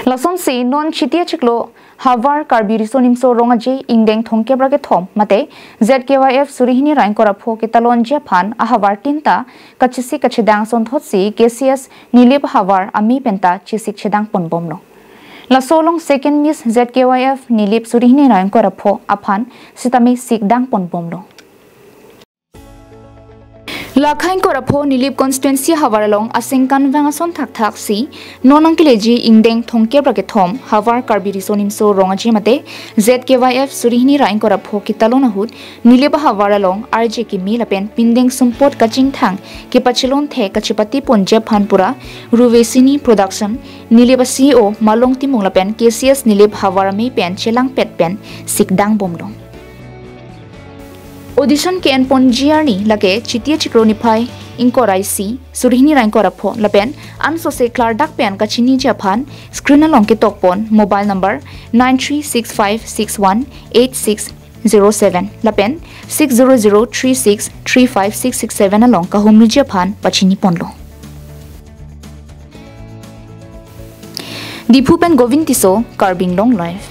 Lason si non chitia chiklo Havar Carbirisonium so rongaji ingdeng thongke brake thom mate ZKYF surihini rain korapho ke talon Japan a Havar tinta kachisi kachedang son thotsi KCS Nilip Havar ami penta chisik chedang ponbomno. La solong second Miss ZKYF Nilip surihini rain korapho aphan sitami sikdang ponbomno. Lakhain korapho Nilip constituency hawaralong asing kanwangason thak si nonang kileji ingdeng thongke brake thom Havar Carbirisonium so rongaji mate ZKYF surihini rain korapho kitalon ahut Nilip hawaralong RJ ki milapen pindeng sumpot kaching thang ki pachilon the kachipati ponje phanpura Ruvesini production Nilip CEO malong timunglapen KCS Nilip hawarami pen chelang pet pen sikdang bomdong Audition ke en pon GRni lage chitia chikroni phai inkorai si surihini rain korapho lapen anso se klar dak pen ka chini Japan screen along ke tokpon mobile number 9365618607 lapen 6003635667 along ka homni Japan pachini ponlo Dipupen Govintiso Carbing Long Life